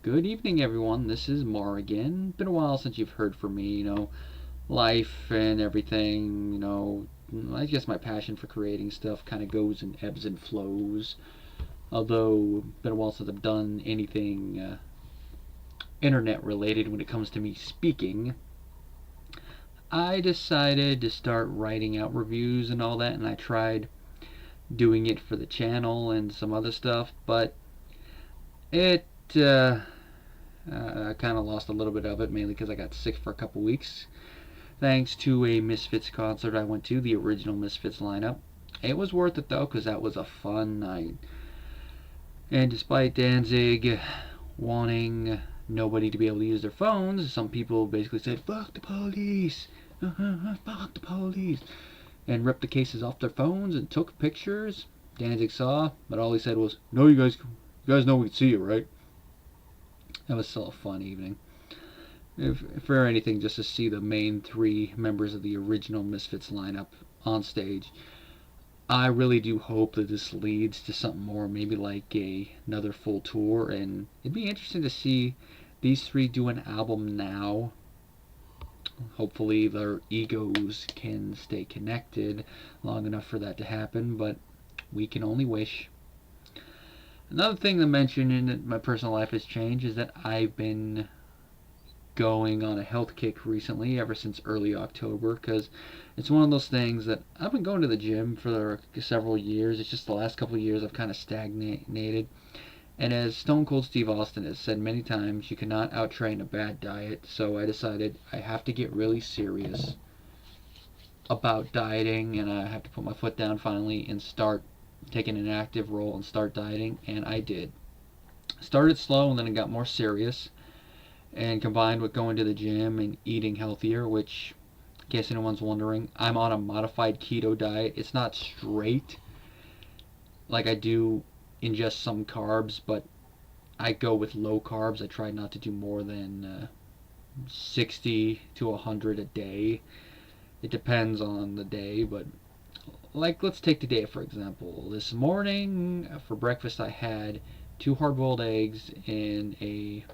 Good evening, everyone. This is Mar again. Been a while since you've heard from me, life and everything, I guess my passion for creating stuff kind of goes in ebbs and flows. Although, been a while since I've done anything internet related when it comes to me speaking. I decided to start writing out reviews and all that, and I tried doing it for the channel and some other stuff, but it I kind of lost a little bit of it, mainly because I got sick for a couple weeks. Thanks to a Misfits concert I went to, the original Misfits lineup. It was worth it though, because that was a fun night. And despite Danzig wanting nobody to be able to use their phones, some people basically said, fuck the police! Fuck the police! And ripped the cases off their phones and took pictures. Danzig saw, but all he said was, no, you guys know we can see you, right? That was still a fun evening. If for anything, just to see the main three members of the original Misfits lineup on stage. I really do hope that this leads to something more, maybe like another full tour, and it'd be interesting to see these three do an album now. Hopefully their egos can stay connected long enough for that to happen, but we can only wish. Another thing to mention in my personal life has changed is that I've been going on a health kick recently, ever since early October, because it's one of those things that I've been going to the gym for several years. It's just the last couple of years I've kind of stagnated. And as Stone Cold Steve Austin has said many times, you cannot outtrain a bad diet. So I decided I have to get really serious about dieting, and I have to put my foot down finally and start taking an active role and start dieting. And I did. Started slow and then it got more serious, and combined with going to the gym and eating healthier, which, in case anyone's wondering, I'm on a modified keto diet. It's not straight, like I do ingest some carbs, but I go with low carbs. I try not to do more than 60 to 100 a day. It depends on the day, but like, let's take today for example. This morning for breakfast I had 2 hard-boiled eggs and a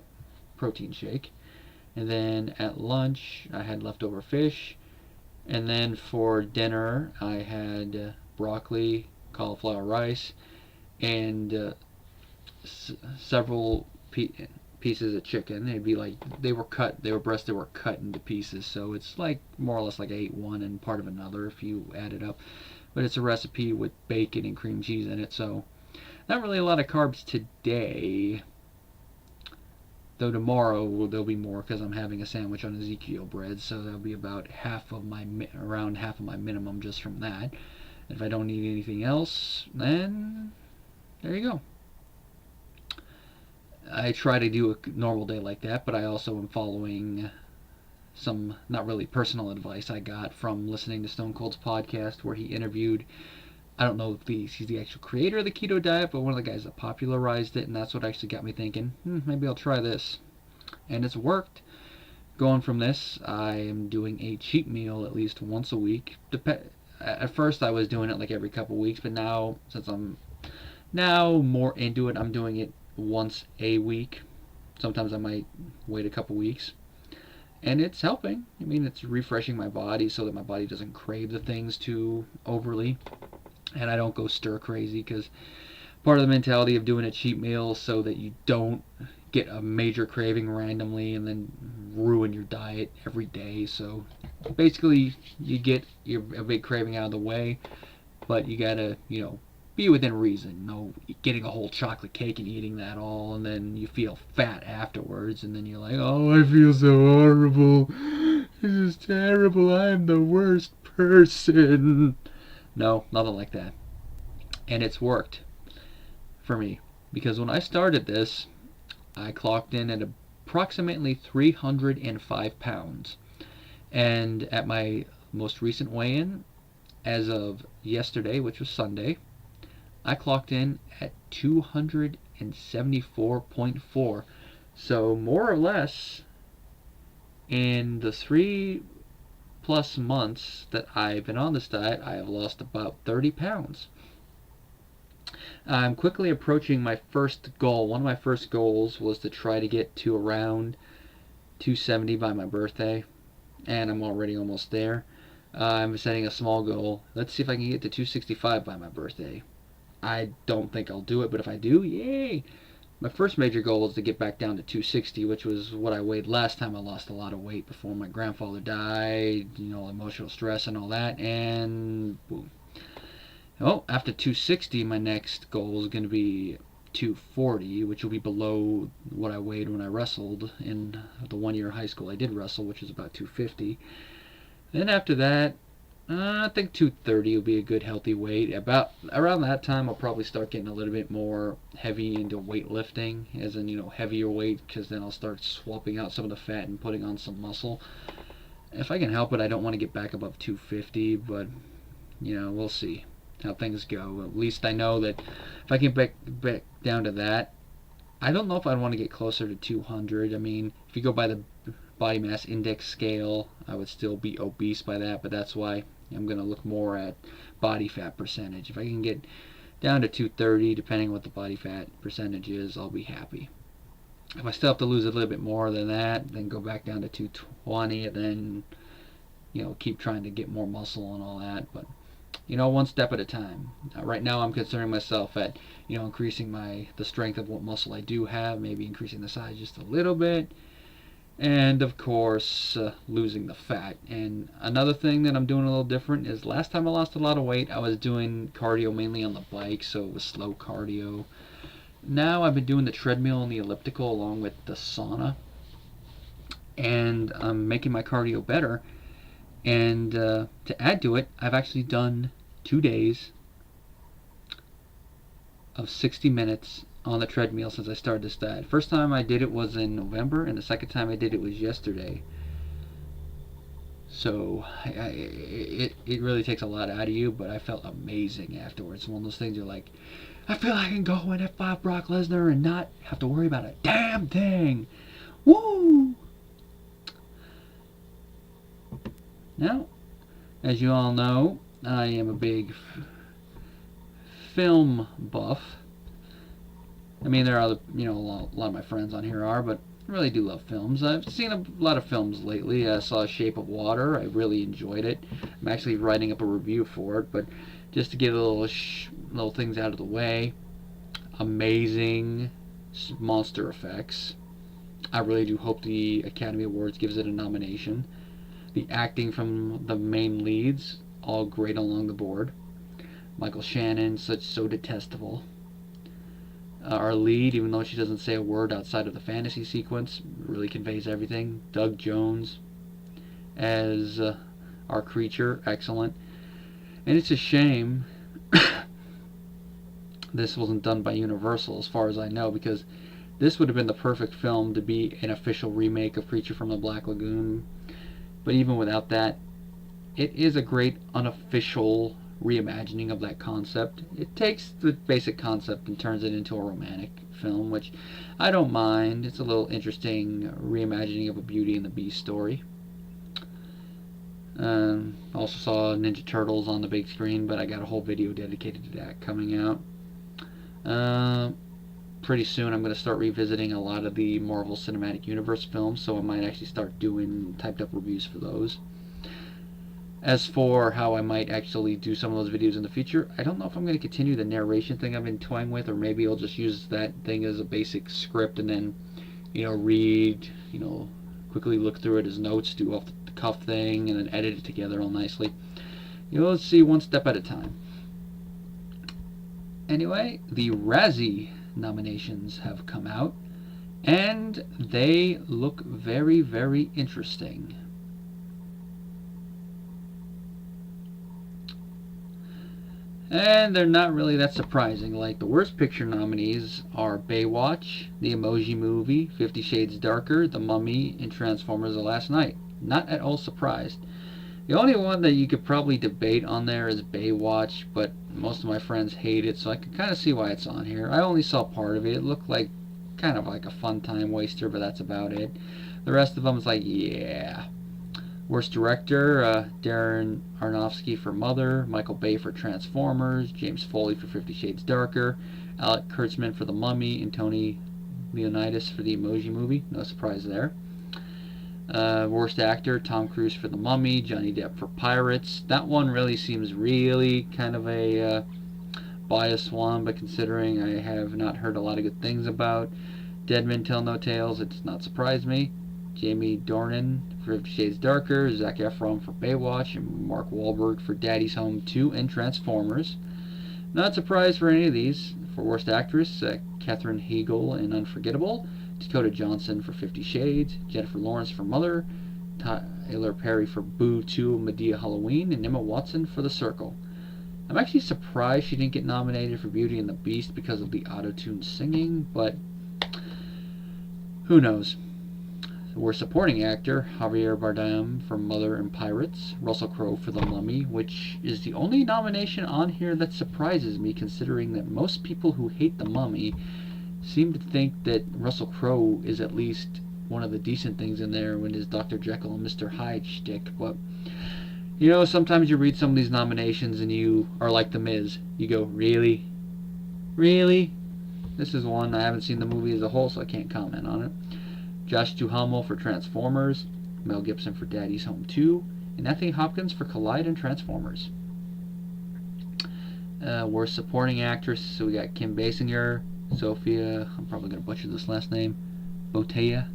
protein shake. And then at lunch, I had leftover fish. And then for dinner, I had broccoli, cauliflower rice, and several pieces of chicken. They'd be like, they were breast, they were cut into pieces. So it's like more or less like I ate one and part of another if you add it up. But it's a recipe with bacon and cream cheese in it. So not really a lot of carbs today. Though tomorrow there'll be more because I'm having a sandwich on Ezekiel bread, so that'll be about around half of my minimum just from that. And if I don't need anything else, then there you go. I try to do a normal day like that, but I also am following some not really personal advice I got from listening to Stone Cold's podcast where he interviewed, I don't know if he's the actual creator of the keto diet, but one of the guys that popularized it, and that's what actually got me thinking, maybe I'll try this. And it's worked. Going from this, I am doing a cheat meal at least once a week. At first I was doing it like every couple weeks, but now, since I'm now more into it, I'm doing it once a week. Sometimes I might wait a couple weeks. And it's helping. I mean, it's refreshing my body so that my body doesn't crave the things too overly. And I don't go stir crazy, because part of the mentality of doing a cheat meal so that you don't get a major craving randomly and then ruin your diet every day. So basically you get a big craving out of the way, but you gotta, be within reason. Getting a whole chocolate cake and eating that all, and then you feel fat afterwards, and then you're like, oh, I feel so horrible. This is terrible. I'm the worst person. No, nothing like that. And it's worked for me, because when I started this, I clocked in at approximately 305 pounds. And at my most recent weigh-in, as of yesterday, which was Sunday, I clocked in at 274.4. So more or less, in the 3+ months that I've been on this diet, I have lost about 30 pounds. I'm quickly approaching my first goal. One of my first goals was to try to get to around 270 by my birthday, and I'm already almost there. I'm setting a small goal. Let's see if I can get to 265 by my birthday. I don't think I'll do it, but if I do, yay! My first major goal is to get back down to 260, which was what I weighed last time I lost a lot of weight before my grandfather died, emotional stress and all that, and boom. Well, after 260, my next goal is going to be 240, which will be below what I weighed when I wrestled in the 1 year of high school. I did wrestle, which was about 250. Then after that, I think 230 will be a good healthy weight. About around that time, I'll probably start getting a little bit more heavy into weightlifting, as in heavier weight, because then I'll start swapping out some of the fat and putting on some muscle. If I can help it, I don't want to get back above 250, but we'll see how things go. At least I know that if I get back down to that, I don't know if I'd want to get closer to 200. I mean, if you go by the body mass index scale, I would still be obese by that, but that's why I'm going to look more at body fat percentage. If I can get down to 230, depending on what the body fat percentage is, I'll be happy. If I still have to lose a little bit more than that, then go back down to 220, and then keep trying to get more muscle and all that. But one step at a time. Right now, I'm considering myself at increasing the strength of what muscle I do have, maybe increasing the size just a little bit, and of course losing the fat. And another thing that I'm doing a little different is last time I lost a lot of weight, I was doing cardio mainly on the bike, so it was slow cardio. Now I've been doing the treadmill and the elliptical along with the sauna, and I'm making my cardio better. And to add to it, I've actually done 2 days of 60 minutes on the treadmill since I started this diet. First time I did it was in November, and the second time I did it was yesterday. So it really takes a lot out of you, but I felt amazing afterwards. One of those things you're like, I feel I can go in at 5 Brock Lesnar and not have to worry about a damn thing. Woo! Now, as you all know, I am a big film buff. I mean, there are other, a lot of my friends on here are, but I really do love films. I've seen a lot of films lately. I saw Shape of Water. I really enjoyed it. I'm actually writing up a review for it, but just to get a little things out of the way, amazing monster effects. I really do hope the Academy Awards gives it a nomination. The acting from the main leads, all great along the board. Michael Shannon, so detestable. Our lead, even though she doesn't say a word outside of the fantasy sequence, really conveys everything. Doug Jones as our creature, excellent. And it's a shame this wasn't done by Universal, as far as I know, because this would have been the perfect film to be an official remake of Creature from the Black Lagoon. But even without that, it is a great unofficial reimagining of that concept. It takes the basic concept and turns it into a romantic film, which I don't mind. It's a little interesting reimagining of a Beauty and the Beast story. Also saw Ninja Turtles on the big screen, but I got a whole video dedicated to that coming out. Pretty soon I'm going to start revisiting a lot of the Marvel Cinematic Universe films, so I might actually start doing typed up reviews for those. As for how I might actually do some of those videos in the future, I don't know if I'm going to continue the narration thing I've been toying with, or maybe I'll just use that thing as a basic script and then, read, quickly look through it as notes, do off the cuff thing, and then edit it together all nicely. Let's see, one step at a time. Anyway, the Razzie nominations have come out, and they look very, very interesting. And they're not really that surprising. Like, the worst picture nominees are Baywatch, The Emoji Movie, 50 Shades Darker, The Mummy, and Transformers: The Last Night. Not at all surprised. The only one that you could probably debate on there is Baywatch, but most of my friends hate it, so I can kind of see why it's on here. I only saw part of it. It looked like kind of like a fun time waster, but that's about it. The rest of them is like, yeah. Worst director, Darren Aronofsky for Mother, Michael Bay for Transformers, James Foley for 50 Shades Darker, Alec Kurtzman for The Mummy, and Tony Leonidas for the Emoji Movie. No surprise there. Worst actor, Tom Cruise for The Mummy, Johnny Depp for Pirates. That one really seems really kind of a biased one, but considering I have not heard a lot of good things about Dead Men Tell No Tales, it does not surprise me. Jamie Dornan for 50 Shades Darker, Zac Efron for Baywatch, and Mark Wahlberg for Daddy's Home 2 and Transformers. Not surprised for any of these. For Worst Actress, Katherine Heigl in Unforgettable, Dakota Johnson for 50 Shades, Jennifer Lawrence for Mother, Tyler Perry for Boo 2 Medea Halloween, and Emma Watson for The Circle. I'm actually surprised she didn't get nominated for Beauty and the Beast because of the auto-tune singing, but who knows. Worst Supporting Actor, Javier Bardem for Mother and Pirates, Russell Crowe for The Mummy, which is the only nomination on here that surprises me, considering that most people who hate The Mummy seem to think that Russell Crowe is at least one of the decent things in there when his Dr. Jekyll and Mr. Hyde shtick. But, you know, sometimes you read some of these nominations and you are like The Miz. You go, really? Really? This is one. I haven't seen the movie as a whole, so I can't comment on it. Josh Duhamel for Transformers, Mel Gibson for Daddy's Home 2, and Anthony Hopkins for Collide and Transformers. Worst Supporting Actress, so we got Kim Basinger, Sophia, I'm probably going to butcher this last name, Boutella,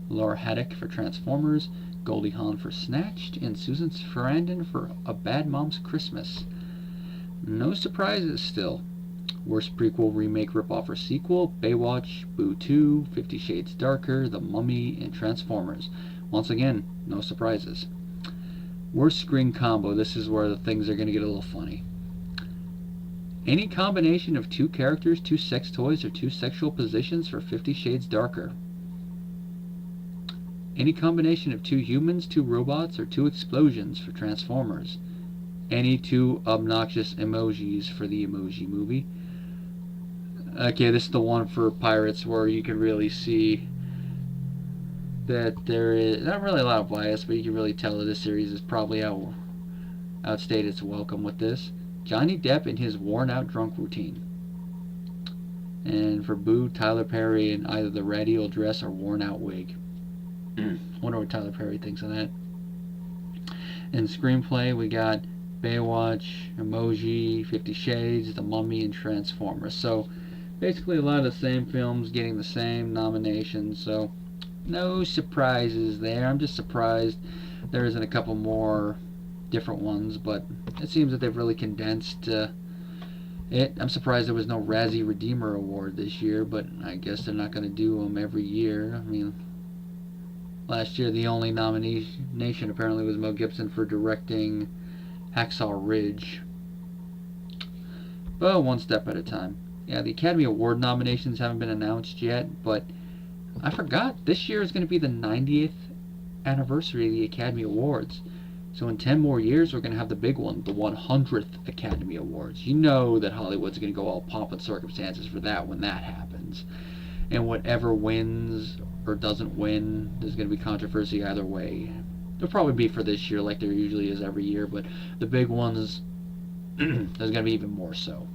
Laura Haddock for Transformers, Goldie Hawn for Snatched, and Susan Sarandon for A Bad Mom's Christmas. No surprises still. Worst prequel, remake, ripoff, or sequel, Baywatch, Boo 2, 50 Shades Darker, The Mummy, and Transformers. Once again, no surprises. Worst screen combo, this is where the things are going to get a little funny. Any combination of two characters, two sex toys, or two sexual positions for 50 Shades Darker. Any combination of two humans, two robots, or two explosions for Transformers. Any two obnoxious emojis for the Emoji Movie. Okay, this is the one for Pirates where you can really see that there is not really a lot of bias, but you can really tell that this series is probably outstayed its welcome with this. Johnny Depp in his worn-out drunk routine. And for Boo, Tyler Perry in either the ratty old dress or worn-out wig. Wonder what Tyler Perry thinks of that. In screenplay, we got Baywatch, Emoji, 50 Shades, The Mummy, and Transformers. So basically a lot of the same films getting the same nominations, so no surprises there. I'm just surprised there isn't a couple more different ones, but it seems that they've really condensed it. I'm surprised there was no Razzie Redeemer Award this year, but I guess they're not going to do them every year. I mean, last year the only nomination apparently was Mel Gibson for directing Hacksaw Ridge. But one step at a time. Yeah, the Academy Award nominations haven't been announced yet, but I forgot this year is going to be the 90th anniversary of the Academy Awards. So in 10 more years, we're going to have the big one, the 100th Academy Awards. You know that Hollywood's going to go all pomp and circumstances for that when that happens. And whatever wins or doesn't win, there's going to be controversy either way. There'll probably be for this year like there usually is every year, but the big ones, there's going to be even more so.